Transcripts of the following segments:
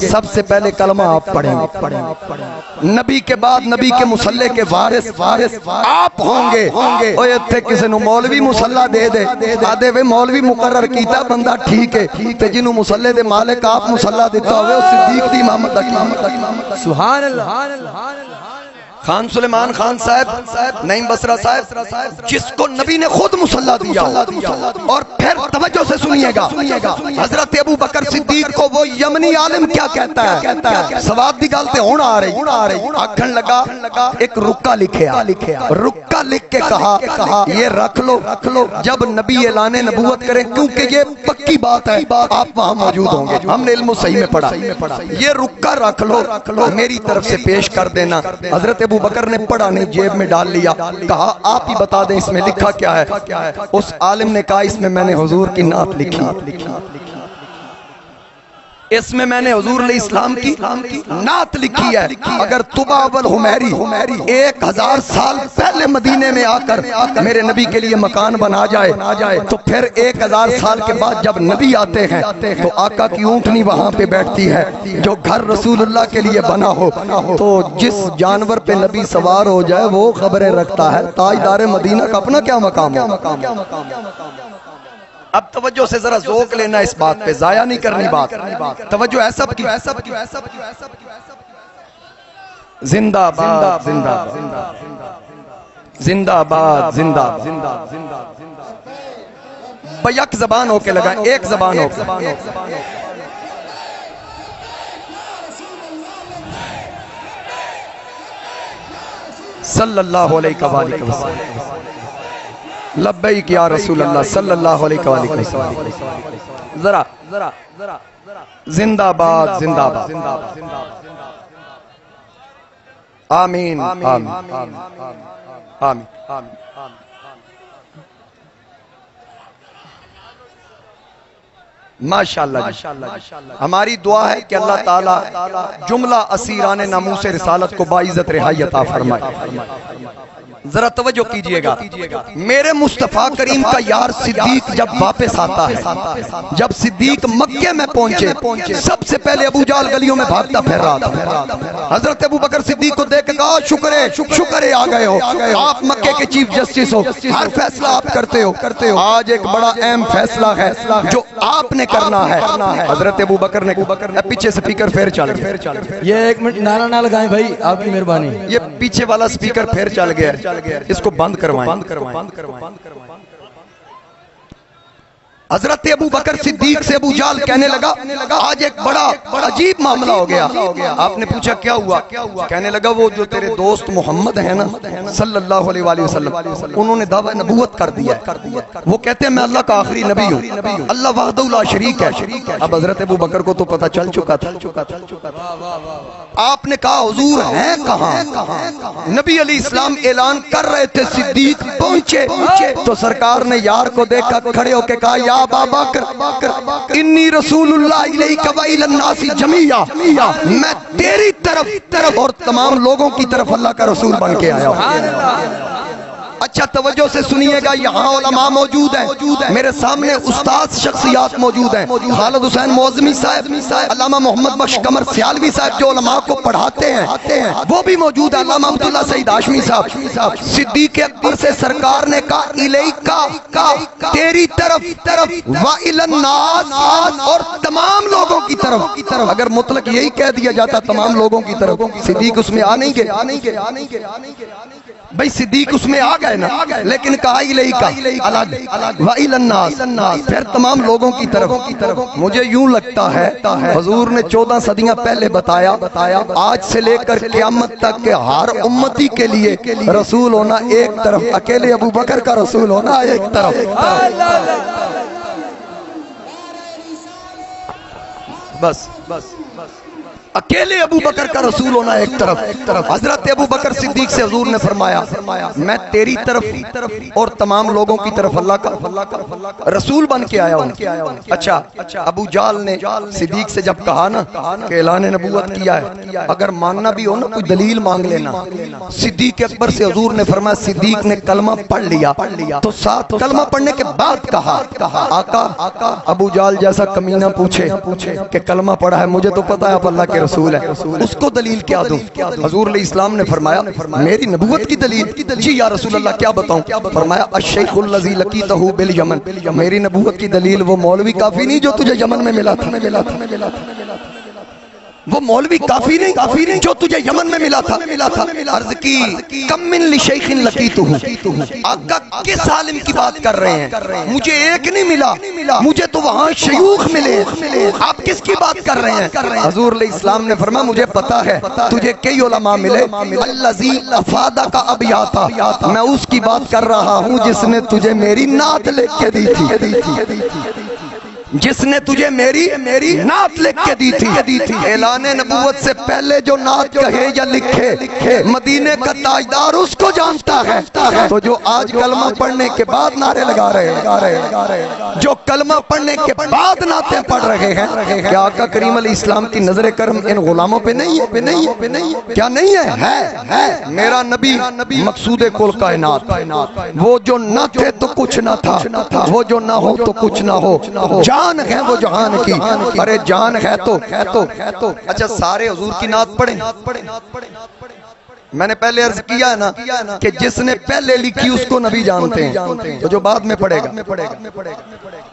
سب سے پہلے کلمہ آپ پڑھیں گے، نبی کے بعد نبی کے مصلی کے وارث آپ ہوں گے۔ اوہ اتھے کسی نو مولوی مصلی دے دے آدھے وے مولوی مقرر کیتا بندہ ٹھیک ہے، تے جنہوں مصلی دے مالک آپ مصلی دیتا ہوئے صدیق دی امامت کی۔ سبحان اللہ۔ خان سلیمان خان صاحب، نعیم بصرہ صاحب، جس کو نبی نے خود مصلی دیا، اور پھر توجہ سے سنیے گا، حضرت ابو بکر صدیق کو وہ یمنی عالم کیا کہتا ہے؟ سواد دی گالتے ہونا آ رہی، آکھن لگا ایک رکہ لکھیا، رکہ لکھ کے کہا یہ رکھ لو جب نبی اعلان نبوت کریں، کیونکہ یہ پکی بات ہے آپ وہاں موجود ہوں گے، ہم نے علم صحیح میں پڑھا، یہ رکہ رکھ لو میری طرف سے پیش کر دینا۔ حضرت ابو بکر نے پڑھا نہیں، جیب میں ڈال لیا، کہا آپ ہی بتا دیں اس میں لکھا کیا ہے؟ اس عالم نے کہا اس میں میں نے حضور کی نعت لکھی، اس میں میں نے حضور علیہ السلام کی نعت لکھی ہے۔ اگر طبع والحمیری 1000 سال پہلے مدینے میں آ کر میرے نبی کے لیے مکان بنا جائے تو پھر 1000 سال کے بعد جب نبی آتے ہیں تو آقا کی اونٹنی وہاں پہ بیٹھتی ہے، جو گھر رسول اللہ کے لیے بنا ہو، تو جس جانور پہ نبی سوار ہو جائے وہ خبریں رکھتا ہے۔ تاجدار مدینہ کا اپنا کیا مقام ہے؟ اب توجہ سے ذرا ذوق لینا اس بات پہ، ضائع نہیں کرنی بات، توجہ ہے سب کی۔ زندہ باد زندہ باد زندہ باد زندہ باد، بیک زبان ہو کے لگائیں، ایک زبان ہو کے۔ صلی اللہ علیہ وآلہ وسلم، لبیک یا رسول اللہ صلی اللہ علیہ وآلہ وسلم۔ ذرا زندہ باد زندہ باد، آمین آمین آمین۔ ماشاءاللہ ہماری دعا ہے کہ اللہ تعالیٰ جملہ اسیران ناموس رسالت کو باعزت رہائی عطا فرمائے۔ ذرا توجہ کیجئے گا، میرے مصطفیٰ کریم کا یار صدیق جب واپس آتا ہے، جب صدیق مکے میں پہنچے، سب سے پہلے ابو جہل گلیوں میں بھاگتا پھر رہا تھا۔ حضرت ابو بکر صدیق کو دیکھ کے کہا شکر ہے آ گئے ہو، آپ مکے کے چیف جسٹس ہو، ہر فیصلہ آپ کرتے ہو، آج ایک بڑا اہم فیصلہ ہے جو آپ نے کرنا ہے۔ حضرت ابو بکر نے پیچھے سپیکر پھر چل گیا، یہ ایک منٹ نعرہ نہ لگائیں بھائی، آپ کی مہربانی، یہ پیچھے والا سپیکر پھر چل گیا، اس کو بند کروائیں۔ حضرت ابو بکر صدیق سے ابو جہل کہنے لگا آج ایک بڑا عجیب معاملہ ہو گیا۔ آپ نے پوچھا کیا ہوا؟ کہنے لگا وہ جو تیرے دوست محمد ہیں نا صلی اللہ علیہ وآلہ وسلم، انہوں نے دعویٰ نبوت کر دیا ہے، وہ کہتے ہیں میں اللہ کا آخری نبی ہوں، اللہ وحدہ لا شریک ہے۔ اب حضرت ابو بکر کو تو پتہ چل چکا تھا۔ آپ نے کہا حضور ہیں کہاں؟ نبی علیہ السلام اعلان کر رہے تھے، صدیق پہنچے تو سرکار نے یار کو دیکھا، کھڑے ہو کے کہا یا ابا بکر انی رسول اللہ الیک و الی الناس جمیعا، میں تیری طرف اور تمام لوگوں کی طرف اللہ کا رسول بن کے آیا ہوں۔ اچھا توجہ سے سنیے گا، یہاں علماء موجود ہیں، میرے سامنے استاد شخصیات موجود ہیں، خالد حسین معظمی صاحب، علامہ محمد بخش قمر سیالوی صاحب جو علماء کو پڑھاتے ہیں وہ بھی موجود ہیں، علامہ عبداللہ سعید ہاشمی صاحب۔ صدیق اکبر سے سرکار نے کہا الیکا، تیری طرف، وَإِلَى النَّاسِ، اور تمام لوگوں کی طرف۔ اگر مطلق یہی کہہ دیا جاتا تمام لوگوں کی طرف، صدیق اس میں آ نہیں گئے بھئی، صدیق اس میں آ گئے نا، لیکن کہا الیکا الگ، وَإِلَى النَّاسِ، پھر تمام لوگوں کی طرف۔ مجھے یوں لگتا ہے حضور نے 14 صدیاں پہلے بتایا آج سے لے کر قیامت تک کہ ہر امتی کے لیے رسول ہونا ایک طرف، اکیلے ابو بکر کا رسول ہونا ایک طرف۔ بس اکیلے ابو بکر کا رسول ہونا ایک طرف، حضرت ابو بکر صدیق سے حضور نے فرمایا میں تیری طرف اور تمام لوگوں کی طرف اللہ کا رسول بن کے آیا ہوں۔ اچھا ابو جال نے صدیق سے جب کہا نا کہ اعلان نبوت کیا ہے، اگر ماننا بھی ہو نا کوئی دلیل مانگ لینا۔ صدیق اکبر سے حضور نے فرمایا صدیق نے کلمہ پڑھ لیا تو ساتھ کلمہ پڑھنے کے بعد کہا آقا ابو جال جیسا کمینہ پوچھے کہ کلمہ پڑھا ہے، مجھے تو پتا ہے آپ اللہ کے رسول ہے، اس کو دلیل کیا دوں؟ حضور علیہ السلام نے فرمایا میری نبوت کی دلیل؟ جی یا رسول اللہ کیا بتاؤں؟ فرمایا الشیخ الذی لقیتہ بالیمن، میری نبوت کی دلیل وہ مولوی کافی نہیں جو تجھے یمن میں ملا تھا، وہ مولوی کافی نہیں جو تجھے یمن میں ملا تھا۔ عرض کی کم من لشیخ لقیتہ، آقا کس عالم کی بات کر رہے ہیں؟ مجھے ایک نہیں ملا، مجھے تو وہاں شیوخ ملے، آپ کس کی بات کر رہے ہیں؟ حضور علیہ السلام نے فرمایا مجھے پتا ہے تجھے کئی علماء ملے، الذی افادک ابیاتا، میں اس کی بات کر رہا ہوں جس نے تجھے میری نعت لکھ کے دی تھی، جس نے تجھے میری نعت لکھ کے دی تھی۔ اعلان نبوت سے پہلے جو نعت کہے یا لکھے مدینے کا تاجدار اس کو جانتا ہے، تو جو آج کلمہ پڑھنے کے بعد نعرے لگا رہے ہیں، جو کلمہ پڑھنے کے بعد نعتیں پڑھ رہے ہیں، کیا آقا کریم علیہ السلام کی نظر کرم ان غلاموں پہ نہیں ہے؟ کیا نہیں ہے؟ میرا نبی مقصود کل کائنات، وہ جو نہ تھے تو کچھ نہ تھا، وہ جو نہ ہو تو کچھ نہ ہو، جان ہے وہ جہان کی، ارے جان ہے تو اچھا سارے حضور کی نعت پڑھیں۔ میں نے پہلے عرض کیا ہے نا کہ جس نے پہلے لکھی اس کو نبی جانتے ہیں، تو جو بعد میں پڑھے گا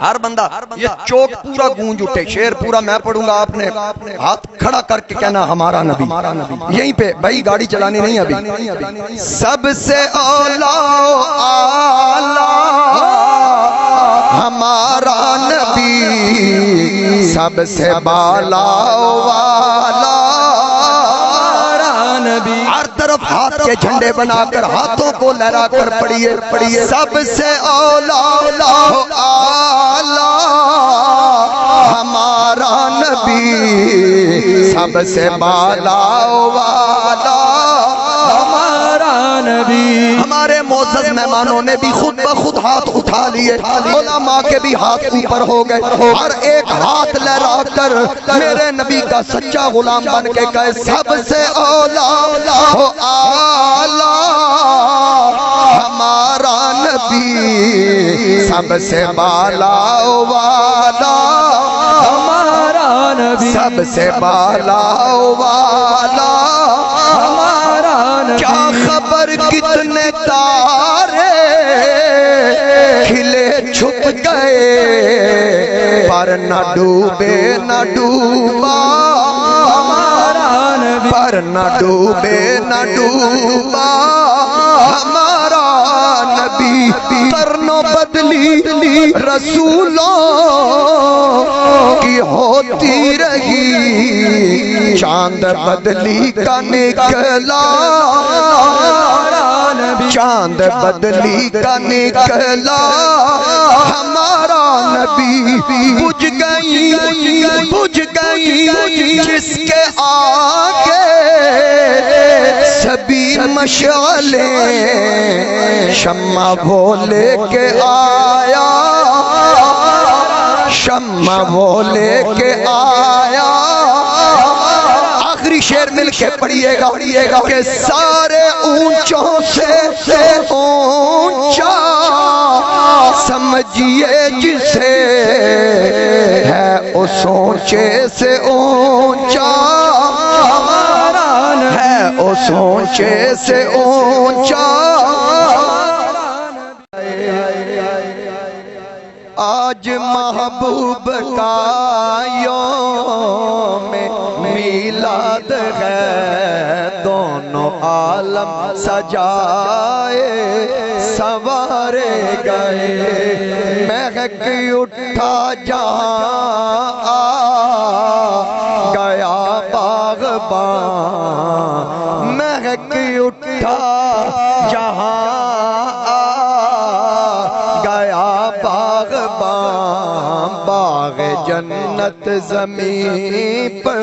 ہر بندہ یہ چوک پورا گونج اٹھے، شعر پورا میں پڑھوں گا، آپ نے ہاتھ کھڑا کر کے کہنا ہمارا نبی، یہیں پہ بھائی گاڑی چلانی نہیں ابھی۔ سب سے اولا ہمارا نبی، سب سے بالا والا نبی، ہر طرف ہاتھ کے جھنڈے بنا کر ہاتھوں کو لہرا کر پڑھیے سب سے اولا ہمارا نبی، سب سے بالا والا ہمارا نبی۔ ہمارے معزز مہمانوں نے بھی خود بخود ہاتھ اٹھا لیے، علماء کے بھی ہاتھ اوپر ہو گئے، ہر ایک ہاتھ لہرا کر میرے نبی کا سچا غلام بن کے کہے سب سے اولا ہمارا نبی، سب سے بالا والا ہمارا نبی، سب سے بالا والا ہمارا نبی۔ کیا خبر کتنے تارے کھلے چھپ گئے، پر نہ ڈوبے نہ ڈوبا ہمارا نبی، پر نہ ڈوبے نہ ڈوبا ہمارا نبی۔ قرنوں بدلی رسولوں کی ہوتی رہی، چاند بدلی کا نکلا، چاند بدلی کا نکلا ہمارا نبی۔ بجھ گئی جس کے آگے سبھی مشعلیں، شمع وہ لے کے آیا، شمع وہ لے کے آیا۔ آخری شعر مل کے پڑھیے گا کہ سارے اونچوں سے اونچا سمجھیے جسے، ہے اس اونچے سے اونچا ہے، اس اونچے سے اونچا۔ آج محبوب کا یوم میلاد ہے، دونوں عالم سجائے سوارے گئے، مہک اٹھا جہاں گیا باغباں، مہک اٹھا جہاں باغ جنت زمین پر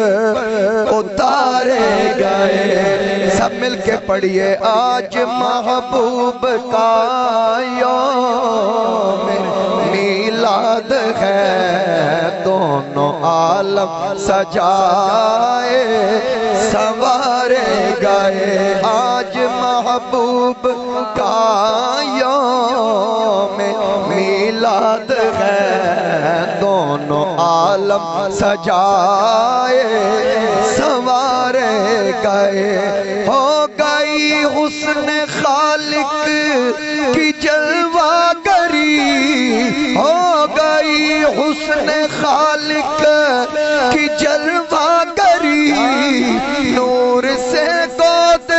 گئے سب مل کے پڑھیے آج محبوب کا یوم میلاد ہے دونوں عالم سجائے سنوارے گئے آج محبوب کا یوم میلاد ہے دونوں عالم سجائے سنوارے گئے ہو گئی حسن خالق کی جلوہ گری ہو گئی حسن خالق کی جلوہ گری نور سے گود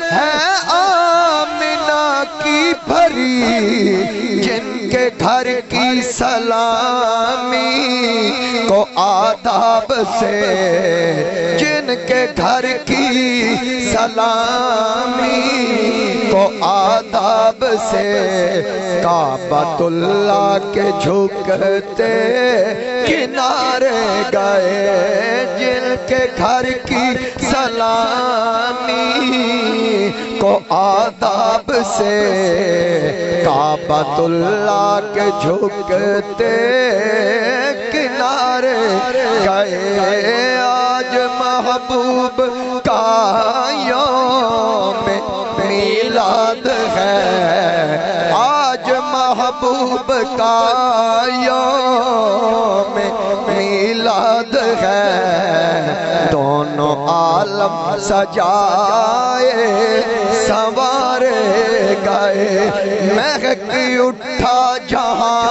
ہے آمنہ کی بھری جن کے گھر کی سلامی کو آداب سے جن کے گھر کی سلامی کو آداب سے کعبۃ اللہ کے جھکتے کنارے گئے جن کے گھر کی سلامی کو آداب سے کعبۃ اللہ کے جھکتے کنارے گئے آج محبوب کا یوم میلاد ہے آج محبوب کا یوم میلاد ہے دونوں عالم سجائے سنوارے گئے مہک اٹھا جہاں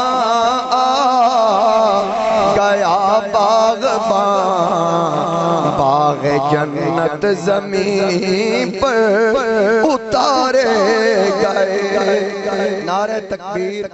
گیا باغباں باغ جنت زمین پر اتارے گئے نعرہ تکبیر